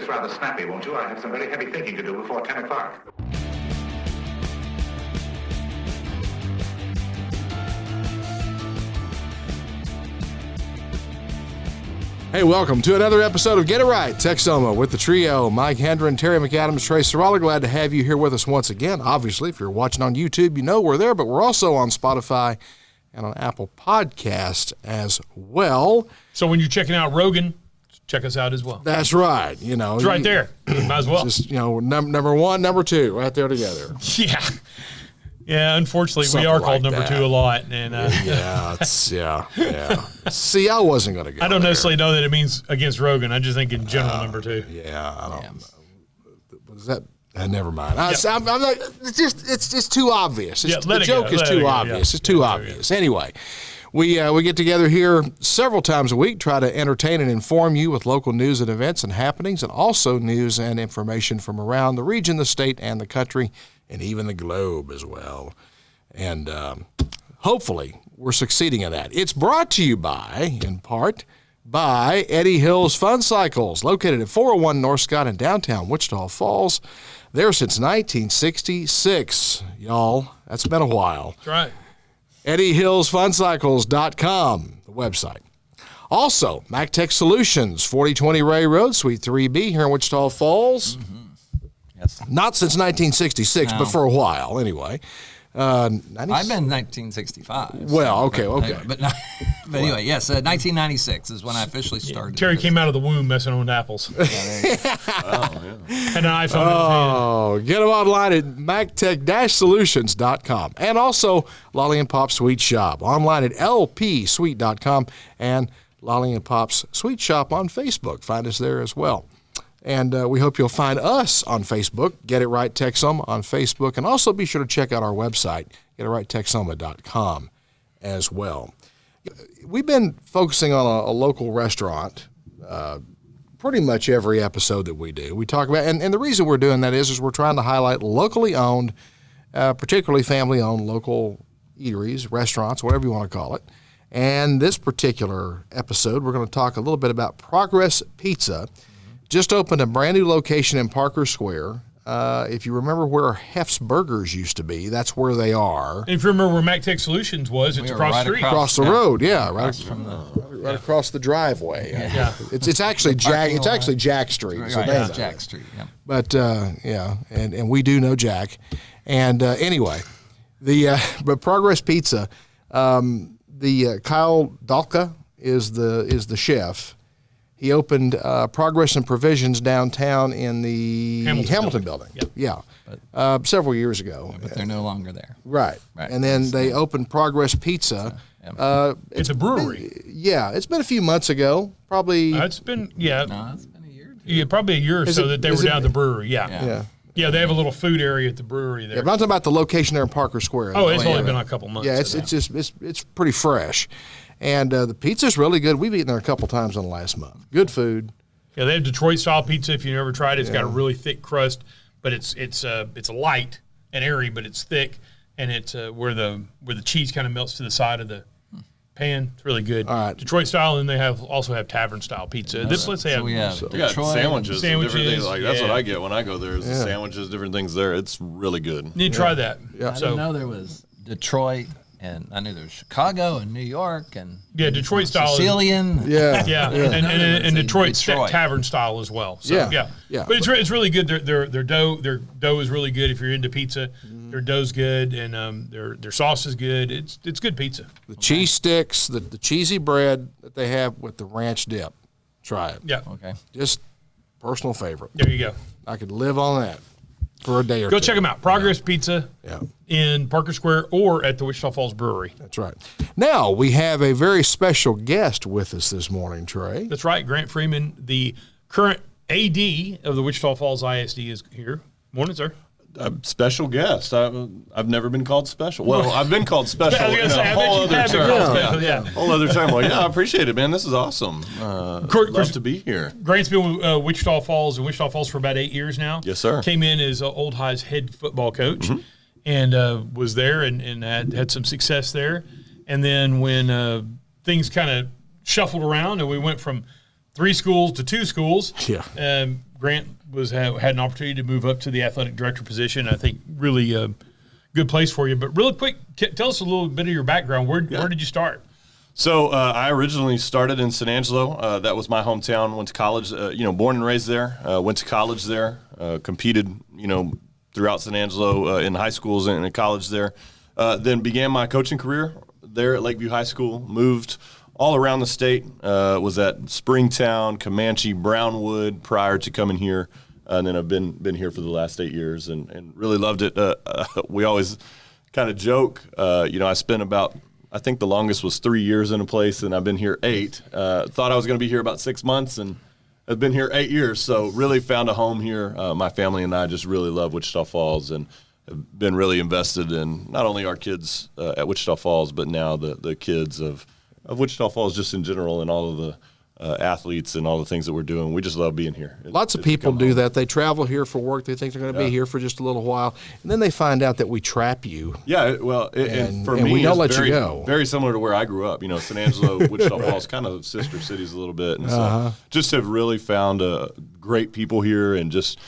this rather snappy, won't you? I have some very heavy thinking to do before 10 o'clock. Hey, welcome to another episode of Get It Right, Texoma, with the trio, Mike Hendren, Terry McAdams, Trey Sorella. Glad to have you here with us once again. Obviously, if you're watching on YouTube, you know we're there, but we're also on Spotify and on Apple Podcast as well. So when you're checking out Rogan, check us out as well. That's right. You know, it's right there. Might as well. Just, you know, number one, number two, right there together. Yeah. Yeah, unfortunately, Something we are like called number that. two a lot. And yeah. See, I wasn't going to go I don't there. necessarily know that it means against Rogan. I just think in general number two. Yeah, I don't know. Was that? Never mind. I'm not, it's just too obvious. The joke is too obvious. It's too obvious. Anyway, we get together here several times a week, try to entertain and inform you with local news and events and happenings, and also news and information from around the region, the state, and the country, and even the globe as well. And hopefully we're succeeding in that. It's brought to you by, in part, by Eddie Hill's Fun Cycles, located at 401 North Scott in downtown Wichita Falls. There since 1966, y'all. That's been a while. That's right. EddieHillsFunCycles.com, the website. Also, MacTech Solutions, 4020 Ray Road, Suite 3B here in Wichita Falls. Mm-hmm. Yes. Not since 1966, but for a while anyway. I've been 1965. Well, okay. But anyway, yes, 1996 is when I officially started. Terry came out of the womb messing with apples. Yeah, Had an iPhone in his hand. Oh, get them online at MacTech-Solutions.com. And also Lolly and Pop's Sweet Shop, online at LPSweet.com, and Lolly and Pop's Sweet Shop on Facebook. Find us there as well. And we hope you'll find us on Facebook, Get It Right Texoma on Facebook, and also be sure to check out our website, GetItRightTexoma.com as well. We've been focusing on a local restaurant pretty much every episode that we do. We talk about, and the reason we're doing that is we're trying to highlight locally owned, particularly family-owned local eateries, restaurants, whatever you want to call it. And this particular episode, we're going to talk a little bit about Progress Pizza. Just opened a brand new location in Parker Square. If you remember where Hef's Burgers used to be, that's where they are. If you remember where MacTech Solutions was, it's across the street. Across the road, right across the driveway. Yeah. It's actually Jack. It's actually Jack Street. Right, Jack Street. Yeah. But and we do know Jack. And anyway, but Progress Pizza, the Kyle Dalka is the chef. He opened Progress and Provisions downtown in the Hamilton building. Yep. Yeah, several years ago. But they're no longer there. Right. And then they opened Progress Pizza. It's a brewery. It's been a few months ago. Probably. It's been, No, it's been a year. Yeah, probably a year or so that they were down at the brewery. Yeah, they have a little food area at the brewery there. Yeah, but I'm talking about the location there in Parker Square. Oh, it's only been a couple months. Yeah, it's pretty fresh. And the pizza's really good. We've eaten there a couple times in the last month. Good food. Yeah, they have Detroit-style pizza. If you've never tried it, it's got a really thick crust, but it's light and airy, but it's thick, and it's where the cheese kind of melts to the side of the pan. It's really good. All right. Detroit-style, and they also have tavern-style pizza. They we have Detroit, got sandwiches and different things. Like that's what I get when I go there. Is the sandwiches, different things there. It's really good. You need to try that. Yeah. I didn't know there was Detroit, and I knew there was Chicago and New York and Detroit style. Sicilian. And Detroit tavern style as well. So, yeah. But it's really good. Their dough is really good. If you're into pizza, their dough's good, and their sauce is good. It's good pizza. The cheese sticks, the cheesy bread that they have with the ranch dip. Try it. Yeah. Okay. Just personal favorite. There you go. I could live on that for a day or two. Go check them out. Progress Pizza in Parker Square or at the Wichita Falls Brewery. That's right. Now, we have a very special guest with us this morning, Trey. That's right. Grant Freeman, the current AD of the Wichita Falls ISD, is here. Morning, sir. A special guest. I've never been called special. Well, I've been called special in a whole other term. Whole other time. Well, I appreciate it, man. This is awesome. Love to be here. Grant's been with Wichita Falls for about 8 years now. Yes, sir. Came in as Old High's head football coach and was there and had some success there. And then when things kind of shuffled around and we went from 3 schools to 2 schools. Yeah. Grant had an opportunity to move up to the athletic director position. I think really good place for you. But real quick, tell us a little bit of your background. Where did you start? So I originally started in San Angelo. That was my hometown. Went to college, born and raised there. Went to college there. Competed, throughout San Angelo in high schools and in college there. Then began my coaching career there at Lakeview High School. Moved all around the state. Was at Springtown, Comanche, Brownwood prior to coming here. And then I've been here for the last 8 years and really loved it. We always kind of joke, I spent I think the longest was 3 years in a place, and I've been here 8. Thought I was going to be here about 6 months, and I've been here 8 years. So really found a home here. My family and I just really love Wichita Falls and have been really invested in not only our kids at Wichita Falls, but now the kids of Wichita Falls just in general and all of the athletes and all the things that we're doing. We just love being here. Lots of people do that. They travel here for work. They think they're going to be here for just a little while, and then they find out that we trap you. Yeah, well, and for me, we don't let you go. Very similar to where I grew up. San Angelo, Wichita Falls, kind of sister cities a little bit, and so just have really found great people here, and just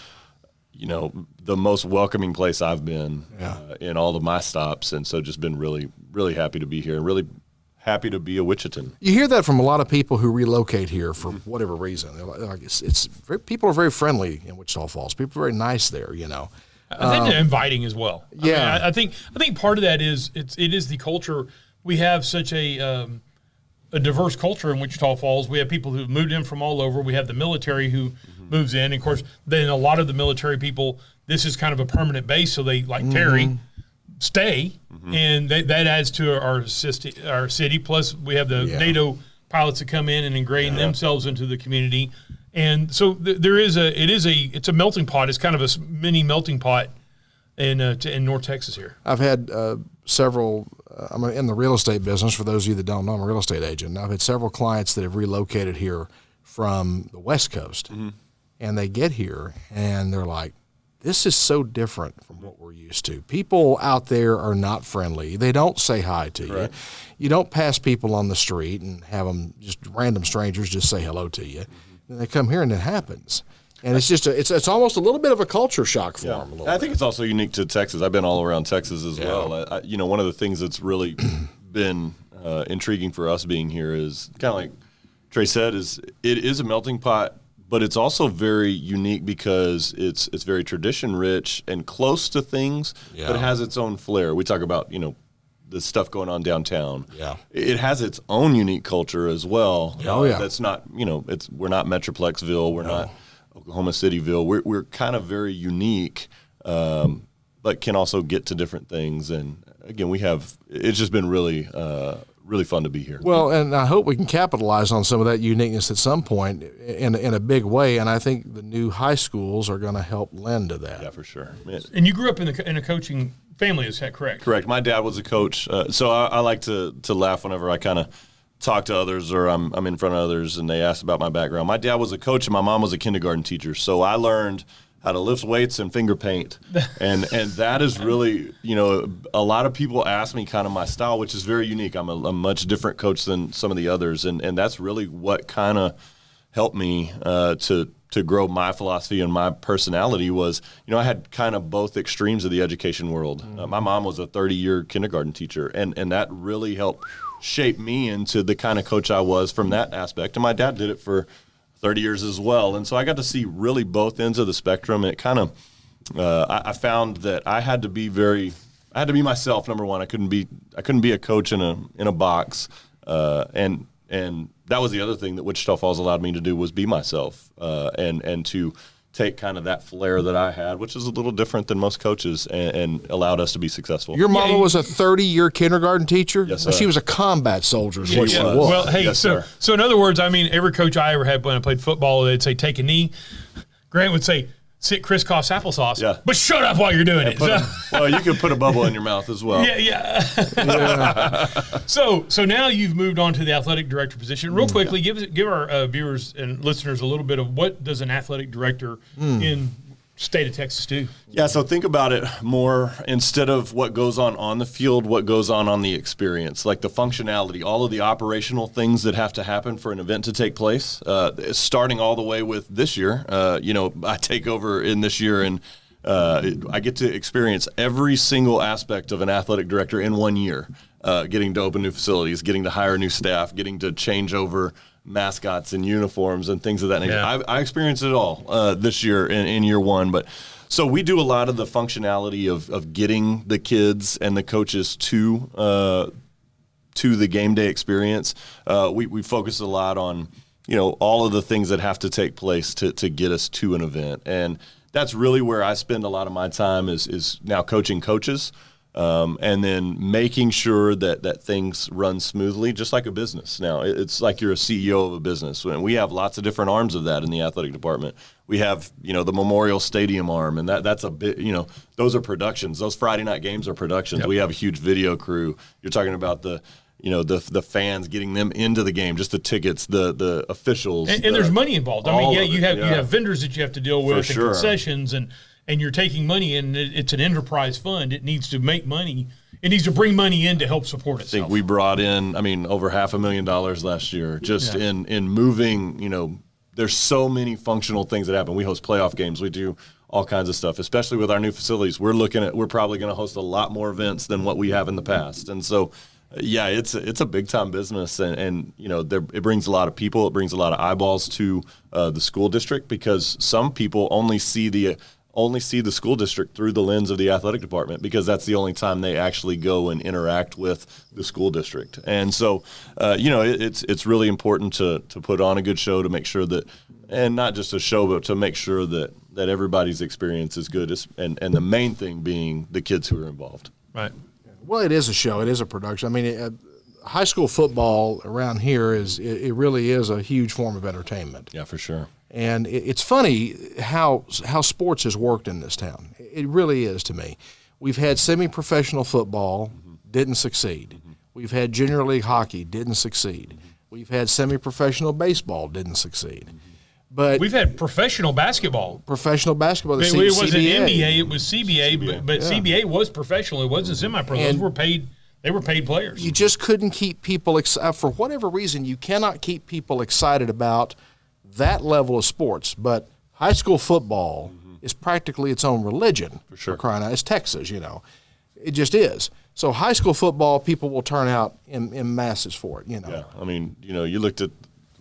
the most welcoming place I've been in all of my stops, and so just been really, really happy to be here, and really happy to be a Wichitan. You hear that from a lot of people who relocate here for whatever reason. They're like people are very friendly in Wichita Falls. People are very nice there. I think they're inviting as well. Yeah, I think part of that is it is the culture. We have such a diverse culture in Wichita Falls. We have people who moved in from all over. We have the military who moves in. And of course, then a lot of the military people, this is kind of a permanent base, so they Terry. Stay, and that adds to our city. Plus, we have the NATO pilots that come in and ingrain themselves into the community, and so it's a melting pot. It's kind of a mini melting pot in North Texas here. I've had several. I'm in the real estate business. For those of you that don't know, I'm a real estate agent. I've had several clients that have relocated here from the West Coast, and they get here and they're like, this is so different from what we're used to. People out there are not friendly. They don't say hi to you. You don't pass people on the street and have them, just random strangers, just say hello to you. Then they come here and it happens. And it's just it's almost a little bit of a culture shock for them. I think it's also unique to Texas. I've been all around Texas as well. One of the things that's really been intriguing for us being here is kind of like Trey said, it is a melting pot. But it's also very unique because it's very tradition rich and close to things, but it has its own flair. We talk about, the stuff going on downtown. Yeah. It has its own unique culture as well. That's not, we're not Metroplexville, we're not Oklahoma Cityville. We're kind of very unique, but can also get to different things. And again, it's just been really fun to be here. Well, and I hope we can capitalize on some of that uniqueness at some point in a big way, and I think the new high schools are going to help lend to that. Yeah, for sure. And you grew up in a coaching family, is that correct? Correct. My dad was a coach, so I like to laugh whenever I kind of talk to others or I'm in front of others and they ask about my background. My dad was a coach and my mom was a kindergarten teacher, so I learned how to lift weights and finger paint. And that is really, a lot of people ask me kind of my style, which is very unique. I'm a much different coach than some of the others. And that's really what kind of helped me to grow my philosophy and my personality was, I had kind of both extremes of the education world. My mom was a 30-year kindergarten teacher, and that really helped shape me into the kind of coach I was from that aspect. And my dad did it for 30 years as well. And so I got to see really both ends of the spectrum. And it kind of, I found that I had to be myself. Number one, I couldn't be a coach in a box. And that was the other thing that Wichita Falls allowed me to do was be myself, and to take kind of that flair that I had, which is a little different than most coaches, and allowed us to be successful. Your mama was a 30-year kindergarten teacher? Yes, sir. She was a combat soldier is what she was. Well, hey, yes, so in other words, every coach I ever had when I played football, they'd say, take a knee. Grant would say, sit crisscross applesauce, but shut up while you're doing it. Well, you can put a bubble in your mouth as well. Yeah. So now you've moved on to the athletic director position. Real quickly, give our viewers and listeners a little bit of what does an athletic director in State of Texas too. Yeah, so think about it more instead of what goes on the field, what goes on the experience, like the functionality, all of the operational things that have to happen for an event to take place, starting all the way with this year. I take over in this year and I get to experience every single aspect of an athletic director in 1 year, getting to open new facilities, getting to hire new staff, getting to change over mascots and uniforms and things of that nature. Yeah. I experienced it all this year in year one. But so we do a lot of the functionality of getting the kids and the coaches to the game day experience. We focus a lot on all of the things that have to take place to get us to an event, and that's really where I spend a lot of my time is now coaching coaches. And then making sure that things run smoothly, just like a business. Now, it's like you're a CEO of a business. And we have lots of different arms of that in the athletic department. We have, the Memorial Stadium arm, and that's a bit, those are productions. Those Friday night games are productions. Yep. We have a huge video crew. You're talking about the fans, getting them into the game, just the tickets, the officials. And there's money involved. I mean, you have vendors that you have to deal with, and concessions, and you're taking money, and it's an enterprise fund. It needs to make money. It needs to bring money in to help support itself. I think we brought in, over $500,000 last year just in moving, there's so many functional things that happen. We host playoff games. We do all kinds of stuff, especially with our new facilities. We're probably going to host a lot more events than what we have in the past. And so, it's a big-time business, and it brings a lot of people. It brings a lot of eyeballs to the school district, because some people only see the school district through the lens of the athletic department, because that's the only time they actually go and interact with the school district. And so, it's really important to put on a good show, to make sure that, and not just a show, but to make sure that everybody's experience is good, and the main thing being the kids who are involved. Right. Well, it is a show. It is a production. High school football around here it really is a huge form of entertainment. Yeah, for sure. And it's funny how sports has worked in this town. It really is to me. We've had semi-professional football, didn't succeed. We've had junior league hockey, didn't succeed. We've had semi-professional baseball, didn't succeed. But we've had professional basketball. It wasn't NBA, it was CBA, but CBA was professional. It wasn't semi-pro. They were paid players. You just couldn't keep people for whatever reason. You cannot keep people excited about that level of sports. But high school football is practically its own religion. For sure, for crying out. It's Texas, It just is. So high school football, people will turn out in masses for it. Yeah, you looked at.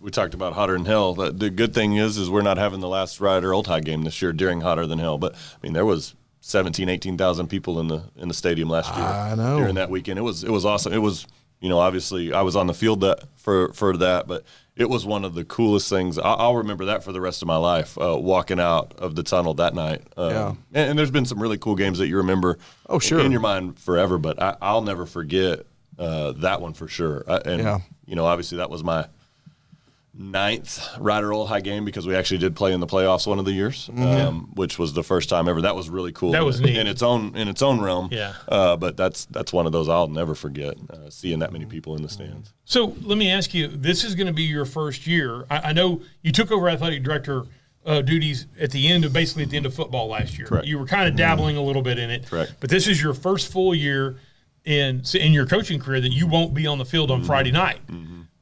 We talked about hotter than hell. The good thing is we're not having the last Rider Old High game this year during hotter than hell. But there was 17,000, 18,000 people in the stadium last year. I know. During that weekend, it was awesome. It was obviously I was on the field for that, but it was one of the coolest things. I'll remember that for the rest of my life. Walking out of the tunnel that night. And there's been some really cool games that you remember. Oh, sure. In your mind forever. But I'll never forget that one for sure. Obviously that was my 9th Rider Old High game, because we actually did play in the playoffs one of the years, which was the first time ever. That was really cool. That was neat in its own realm. Yeah. But that's one of those I'll never forget, seeing that many people in the stands. So let me ask you, this is going to be your first year. I know you took over athletic director duties at the end of football last year. Correct. You were kind of dabbling a little bit in it. Correct. But this is your first full year in your coaching career that you won't be on the field on Friday night.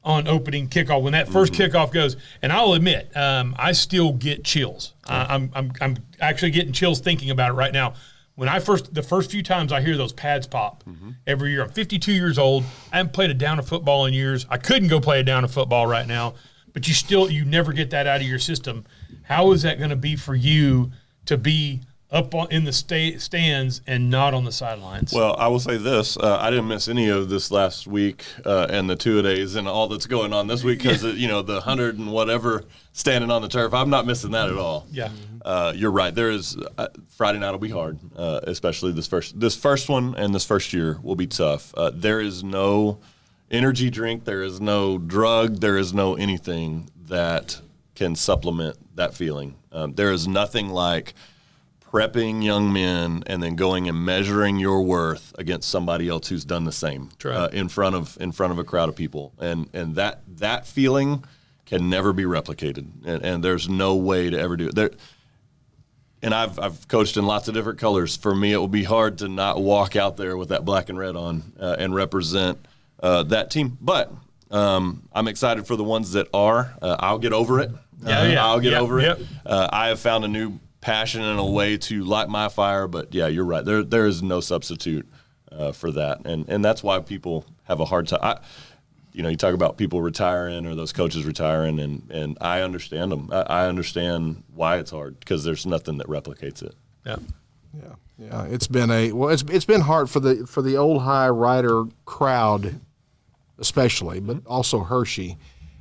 On opening kickoff, when that first kickoff goes, and I'll admit, I still get chills. I'm actually getting chills thinking about it right now. When the first few times I hear those pads pop every year, I'm 52 years old. I haven't played a down of football in years. I couldn't go play a down of football right now, but you never get that out of your system. How is that going to be for you to be up in the stands and not on the sidelines? Well, I will say this. I didn't miss any of this last week and the 2-a-days and all that's going on this week, because, the 100 and whatever standing on the turf. I'm not missing that at all. Yeah. You're right. There is Friday night will be hard, especially this first one, and this first year will be tough. There is no energy drink. There is no drug. There is no anything that can supplement that feeling. There is nothing like prepping young men and then going and measuring your worth against somebody else who's done the same in front of a crowd of people, and that feeling can never be replicated, and there's no way to ever do it. and I've coached in lots of different colors. For me, it will be hard to not walk out there with that black and red on and represent that team. But I'm excited for the ones that are. I'll get over it. I'll get over it. I have found a new passion and a way to light my fire. But, yeah, you're right. There is no substitute for that. And that's why people have a hard time. You talk about people retiring or those coaches retiring, and I understand them. I understand why it's hard because there's nothing that replicates it. Yeah. It's been hard for the old high rider crowd, especially, but also Hershey.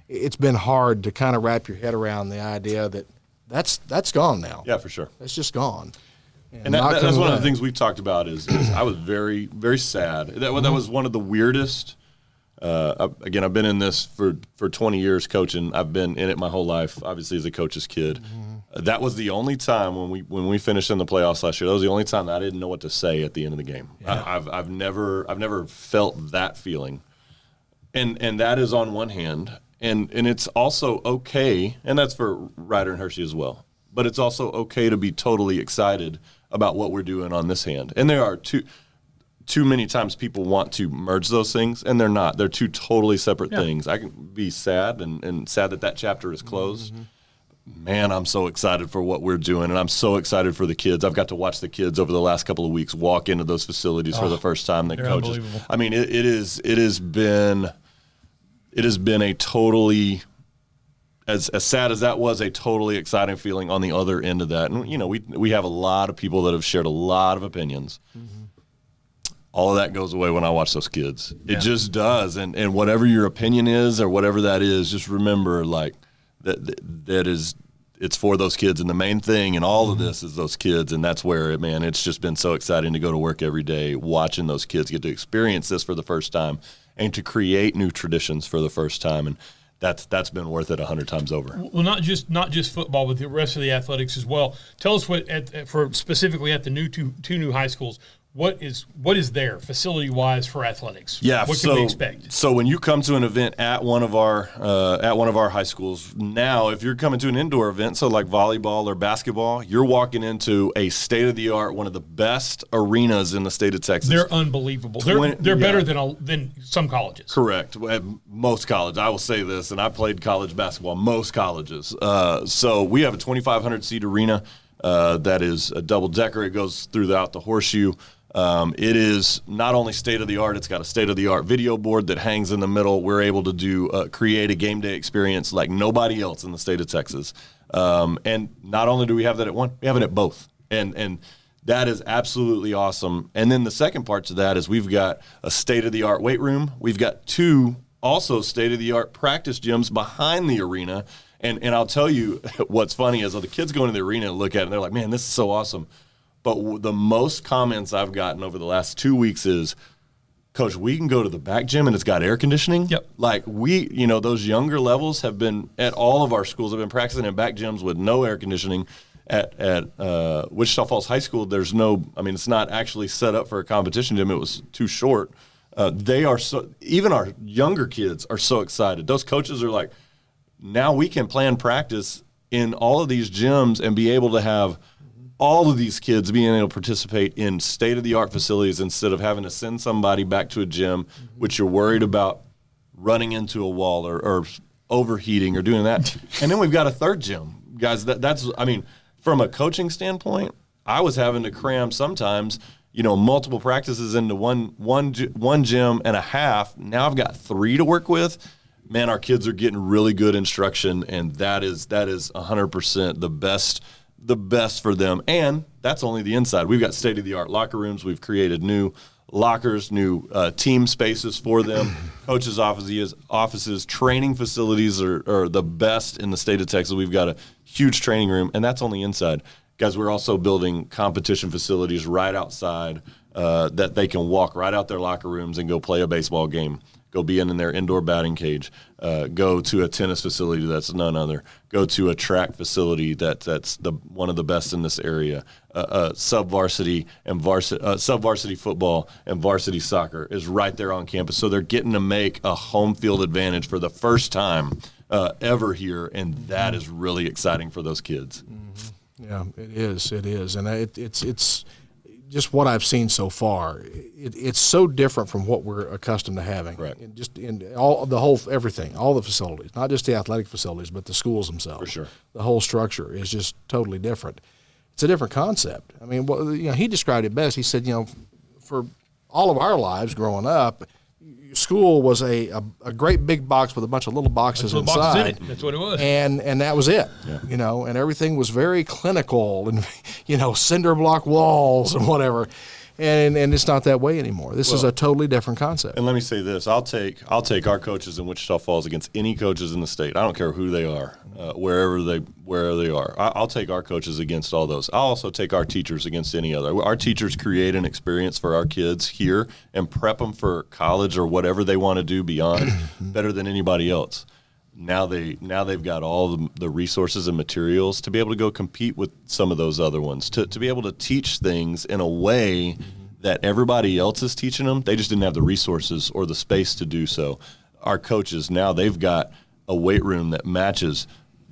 It's been hard to kind of wrap your head around the idea that that's gone now. Yeah, for sure. It's just gone. And that's one of the things we've talked about is I was very, very sad. That was one of the weirdest. Again, I've been in this for 20 years coaching. I've been in it my whole life, obviously as a coach's kid. That was the only time when we finished in the playoffs last year. That was the only time that I didn't know what to say at the end of the game. Yeah. I've never felt that feeling, and that is on one hand, and it's also okay, and that's for Ryder and Hershey as well. But it's also okay to be totally excited about what we're doing on this hand, and there are too many times people want to merge those things, and they're not. They're two totally separate things. I can be sad and sad that chapter is closed. Man, I'm so excited for what we're doing, and I'm so excited for the kids. I've got to watch the kids over the last couple of weeks walk into those facilities for the first time. The coaches. I mean, it has been a totally, as sad as that was, a totally exciting feeling on the other end of that. And we have a lot of people that have shared a lot of opinions. All of that goes away when I watch those kids. It just does. And whatever your opinion is or whatever that is, just remember it's for those kids. And the main thing in all of this is those kids. And that's where, it's just been so exciting to go to work every day watching those kids get to experience this for the first time and to create new traditions for the first time. And that's been worth it 100 times over. Well, not just football, but the rest of the athletics as well. Tell us what for specifically at the two new high schools. What is there facility-wise for athletics? Yeah, what can we expect? So when you come to an event at one of our high schools, now if you're coming to an indoor event, so like volleyball or basketball, you're walking into a state-of-the-art, one of the best arenas in the state of Texas. They're unbelievable. They're better than some colleges. Correct. Most colleges. I will say this, and I played college basketball. Most colleges. So we have a 2,500-seat arena that is a double-decker. It goes throughout the horseshoe. It is not only state-of-the-art, it's got a state-of-the-art video board that hangs in the middle. We're able to create a game day experience like nobody else in the state of Texas. And not only do we have that at one, we have it at both. And that is absolutely awesome. And then the second part to that is we've got a state-of-the-art weight room. We've got two also state-of-the-art practice gyms behind the arena. And I'll tell you what's funny is the kids go into the arena and look at it and they're like, man, this is so awesome. But the most comments I've gotten over the last 2 weeks is, Coach, we can go to the back gym and it's got air conditioning. Yep. Like those younger levels have been at all of our schools have been practicing in back gyms with no air conditioning. At Wichita Falls High School, there's it's not actually set up for a competition gym. It was too short. Even our younger kids are so excited. Those coaches are like, now we can plan practice in all of these gyms and be able to have all of these kids being able to participate in state-of-the-art facilities instead of having to send somebody back to a gym, which you're worried about running into a wall or overheating or doing that. And then we've got a third gym. Guys, that's from a coaching standpoint, I was having to cram sometimes, multiple practices into one gym and a half. Now I've got 3 to work with. Man, our kids are getting really good instruction, and that is 100% the best for them. And that's only the inside. We've got state-of-the-art locker rooms. We've created new lockers, new team spaces for them. Coaches' offices, training facilities are the best in the state of Texas. We've got a huge training room, and that's only inside. Guys, we're also building competition facilities right outside that they can walk right out their locker rooms and go play a baseball game, go be in their indoor batting cage, go to a tennis facility that's none other, go to a track facility that's one of the best in this area. Sub-varsity football and varsity soccer is right there on campus. So they're getting to make a home field advantage for the first time ever here, and that is really exciting for those kids. Yeah, it is, and it's just what I've seen so far. It's so different from what we're accustomed to having. Right. Just in everything, all the facilities, not just the athletic facilities, but the schools themselves. For sure. The whole structure is just totally different. It's a different concept. I mean, he described it best. He said, for all of our lives growing up, school was a great big box with a bunch of little boxes inside. That's what it was. And that was it. Yeah. And everything was very clinical and, cinder block walls and whatever. And it's not that way anymore. This is a totally different concept. And let me say this: I'll take our coaches in Wichita Falls against any coaches in the state. I don't care who they are, wherever they are. I'll take our coaches against all those. I'll also take our teachers against any other. Our teachers create an experience for our kids here and prep them for college or whatever they want to do beyond better than anybody else. Now they've got all the resources and materials to be able to go compete with some of those other ones, to be able to teach things in a way that everybody else is teaching them. They just didn't have the resources or the space to do so. Our coaches now, they've got a weight room that matches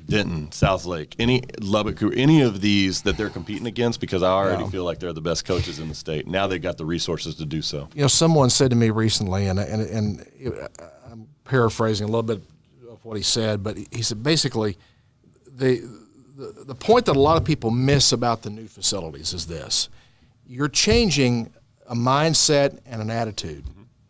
Denton, Southlake, Lubbock, any of these that they're competing against, because I already feel like they're the best coaches in the state. Now they've got the resources to do so. Someone said to me recently, and I'm paraphrasing a little bit what he said, but he said basically the point that a lot of people miss about the new facilities is this: you're changing a mindset and an attitude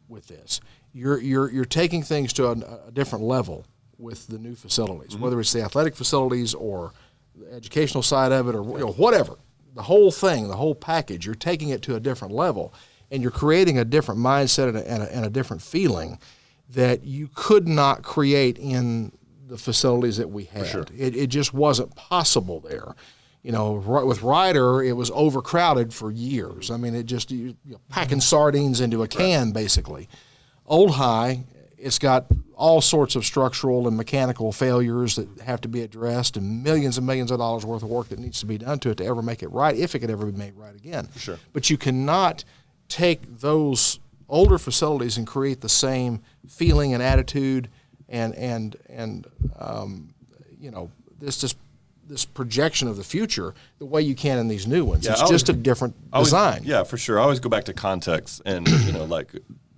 with this. You're taking things to a different level with the new facilities, whether it's the athletic facilities or the educational side of it or whatever. The whole thing, the whole package, you're taking it to a different level, and you're creating a different mindset and a different feeling that you could not create in the facilities that we had. For sure. It just wasn't possible there. With Ryder, it was overcrowded for years. I mean, it just packing sardines into a can, basically. Old High, it's got all sorts of structural and mechanical failures that have to be addressed, and millions of dollars worth of work that needs to be done to it to ever make it right, if it could ever be made right again. For sure. But you cannot take those older facilities and create the same feeling and attitude and this projection of the future the way you can in these new ones. It's just a different design. Yeah, for sure. I always go back to context, and like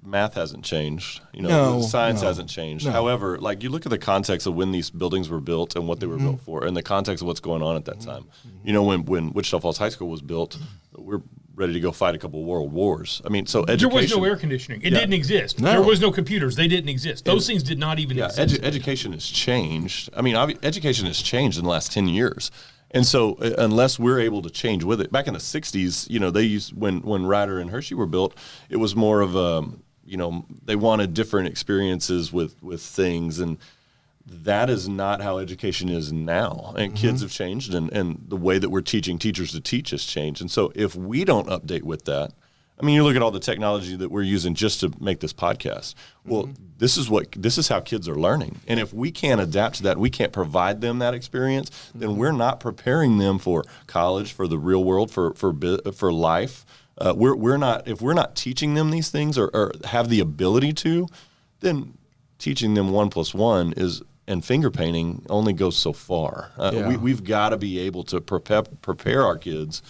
math hasn't changed. Science hasn't changed. No. However, like you look at the context of when these buildings were built and what they were built for, and the context of what's going on at that time. When Wichita Falls High School was built, we're ready to go fight a couple of world wars. I mean, so education. There was no air conditioning. It didn't exist. No. There was no computers. They didn't exist. Those things did not even exist. Education has changed. I mean, education has changed in the last 10 years. And so unless we're able to change with it, back in the 60s, they used, when Ryder and Hershey were built, it was more of they wanted different experiences with things, and that is not how education is now. And kids have changed, and the way that we're teaching teachers to teach has changed. And so if we don't update with that, I mean, you look at all the technology that we're using just to make this podcast. Well, this is how kids are learning. And if we can't adapt to that, we can't provide them that experience, then we're not preparing them for college, for the real world, for life. If we're not teaching them these things or have the ability to, then teaching them 1 + 1 and finger painting only goes so far. We've got to be able to prepare our kids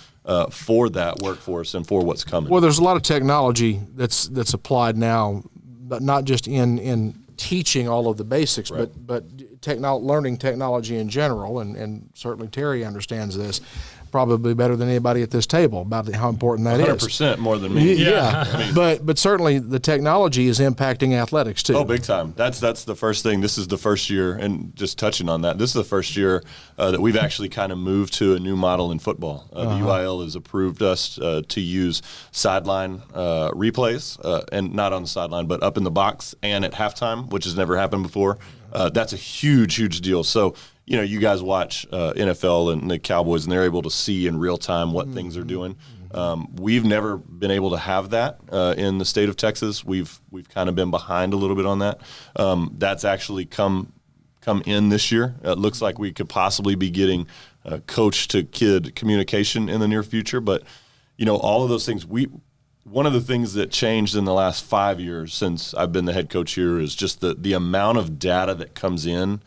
for that workforce and for what's coming. Well, there's a lot of technology that's applied now, but not just in teaching all of the basics, right. but learning technology in general, and certainly Terry understands this probably better than anybody at this table about how important that 100% is. 100% more than me. Yeah, I mean, but certainly the technology is impacting athletics too. Oh, big time. That's the first thing. This is the first year, and just touching on that, this is the first year that we've actually kind of moved to a new model in football. The UIL has approved us to use sideline replays, and not on the sideline, but up in the box and at halftime, which has never happened before. That's a huge deal. So, you guys watch NFL and the Cowboys, and they're able to see in real time what things are doing. We've never been able to have that in the state of Texas. We've kind of been behind a little bit on that. That's actually come in this year. It looks like we could possibly be getting coach to kid communication in the near future. But all of those things. One of the things that changed in the last 5 years since I've been the head coach here is just the amount of data that comes in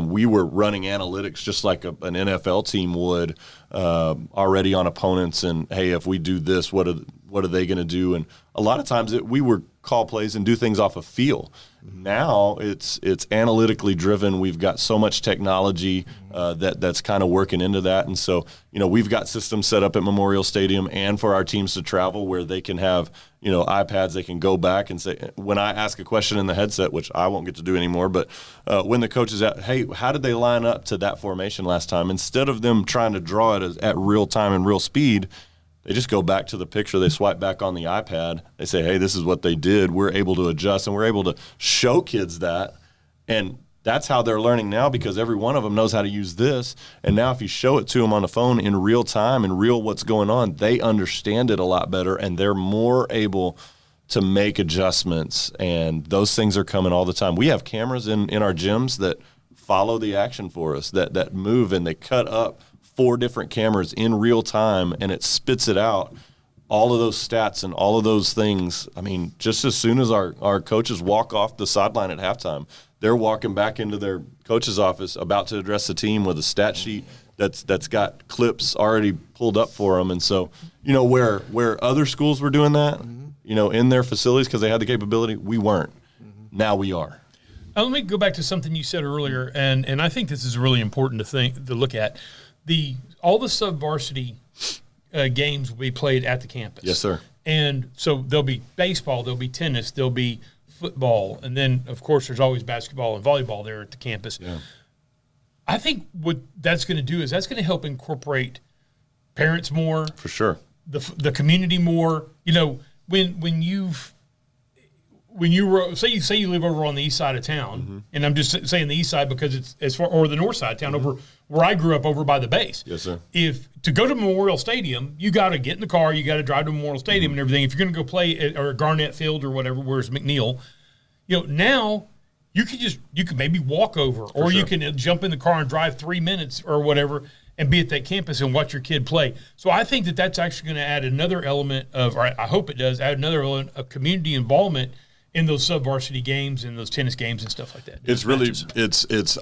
we were running analytics just like an NFL team would already on opponents. And, hey, if we do this, what are they going to do? And a lot of times we were call plays and do things off of feel. Now it's analytically driven. We've got so much technology that's kind of working into that. And so, we've got systems set up at Memorial Stadium and for our teams to travel where they can have, iPads. They can go back and say, when I ask a question in the headset, which I won't get to do anymore, but when the coach is at, hey, how did they line up to that formation last time? Instead of them trying to draw it at real time and real speed, they just go back to the picture. They swipe back on the iPad. They say, hey, this is what they did. We're able to adjust, and we're able to show kids that. And that's how they're learning now, because every one of them knows how to use this. And now if you show it to them on the phone in real time and real what's going on, they understand it a lot better, and they're more able to make adjustments. And those things are coming all the time. We have cameras in our gyms that follow the action for us, that move, and they cut up 4 different cameras in real time, and it spits it out, all of those stats and all of those things. I mean, just as soon as our coaches walk off the sideline at halftime, they're walking back into their coach's office about to address the team with a stat sheet that's got clips already pulled up for them. And so, where other schools were doing that, in their facilities because they had the capability, we weren't. Now we are. Let me go back to something you said earlier, and I think this is really important to look at. All the sub-varsity games will be played at the campus. Yes, sir. And so there'll be baseball, there'll be tennis, there'll be football, and then, of course, there's always basketball and volleyball there at the campus. Yeah. I think what that's going to do is that's going to help incorporate parents more. For sure. The community more. When you say you live over on the east side of town, and I'm just saying the east side because it's as far, or the north side of town, over where I grew up, over by the base. Yes, sir. If to go to Memorial Stadium, you got to get in the car, you got to drive to Memorial Stadium and everything. If you're going to go play at Garnett Field or whatever, where's McNeil, now you could maybe walk over, or you can jump in the car and drive 3 minutes or whatever and be at that campus and watch your kid play. So I think that's actually going to add another element of, or I hope it does, add another element of community involvement in those sub-varsity games and those tennis games and stuff like that. It's really,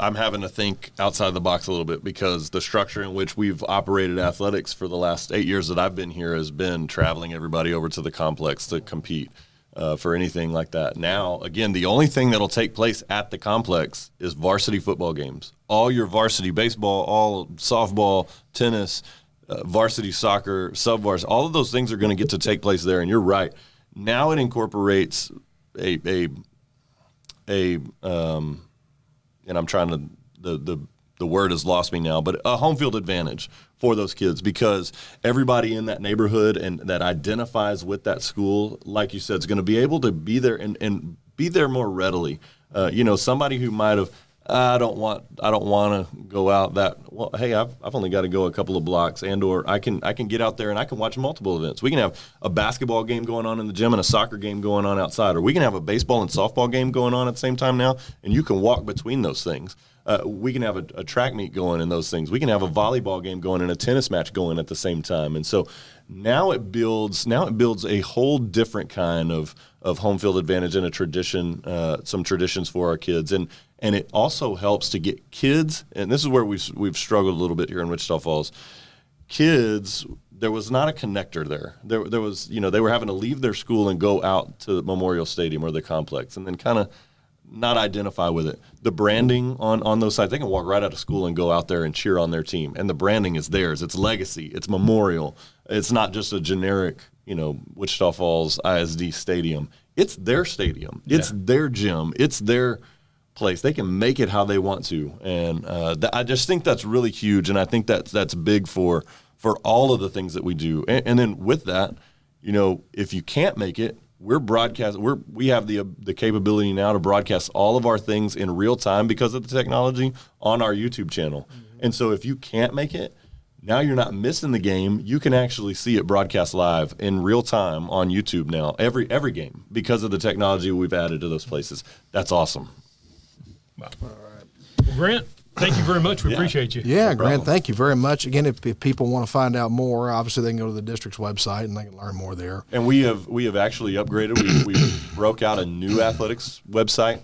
I'm having to think outside the box a little bit, because the structure in which we've operated athletics for the last 8 years that I've been here has been traveling everybody over to the complex to compete for anything like that. Now, again, the only thing that'll take place at the complex is varsity football games. All your varsity baseball, all softball, tennis, varsity soccer, sub-varsity, all of those things are going to get to take place there. And you're right. Now it incorporates and I'm trying to, the word has lost me now, but a home field advantage for those kids, because everybody in that neighborhood and that identifies with that school, like you said, is going to be able to be there and be there more readily. Somebody who might have, I don't want to go out that, well, hey, I've only got to go a couple of blocks, or I can get out there and I can watch multiple events. We can have a basketball game going on in the gym and a soccer game going on outside, or we can have a baseball and softball game going on at the same time now, and you can walk between those things. We can have a track meet going in those things. We can have a volleyball game going and a tennis match going at the same time. And so now it builds a whole different kind of home field advantage and a tradition, some traditions for our kids. And it also helps to get kids, and this is where we've struggled a little bit here in Wichita Falls. Kids, there was not a connector there. There was, they were having to leave their school and go out to Memorial Stadium or the complex, and then kind of not identify with it. The branding on those sites, they can walk right out of school and go out there and cheer on their team. And the branding is theirs. It's legacy. It's Memorial. It's not just a generic, Wichita Falls ISD stadium. It's their stadium. It's their gym. It's their place. They can make it how they want to. And I just think that's really huge. And I think that's big for all of the things that we do. And then with that, if you can't make it, we're broadcasting. We have the capability now to broadcast all of our things in real time because of the technology on our YouTube channel. Mm-hmm. And so if you can't make it, now you're not missing the game. You can actually see it broadcast live in real time on YouTube now, every game, because of the technology we've added to those places. That's awesome. Wow. All right. Well, Grant, Thank you very much. We appreciate you. Yeah, Grant, thank you very much. Again, if people want to find out more, obviously they can go to the district's website and they can learn more there. And we have actually upgraded. We broke out a new athletics website.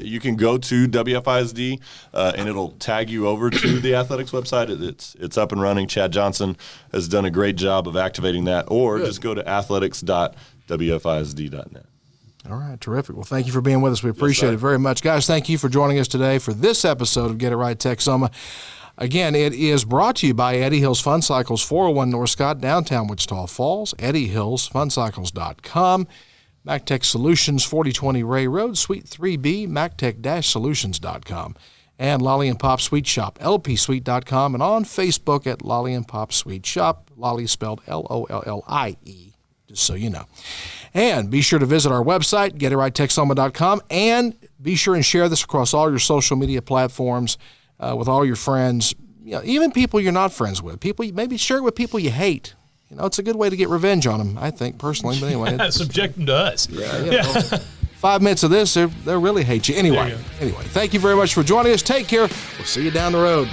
You can go to WFISD and it'll tag you over to the athletics website. It's up and running. Chad Johnson has done a great job of activating that. Or just go to athletics.wfisd.net. All right, terrific. Well, thank you for being with us. We appreciate it very much. Guys, thank you for joining us today for this episode of Get It Right Texoma. Again, it is brought to you by Eddie Hills Fun Cycles, 401 North Scott, downtown Wichita Falls, eddiehillsfuncycles.com, MacTech Solutions, 4020 Ray Road, Suite 3B, MacTech-Solutions.com, and Lolly and Pop Sweet Shop, lpsweet.com, and on Facebook at Lolly and Pop Sweet Shop, Lolly spelled Lollie, just so you know. And be sure to visit our website, GetItRightTexoma.com, and be sure and share this across all your social media platforms with all your friends, even people you're not friends with. People, maybe share it with people you hate. It's a good way to get revenge on them, I think, personally. But anyway, subject them to us. Yeah. 5 minutes of this, they'll really hate you. Anyway, thank you very much for joining us. Take care. We'll see you down the road.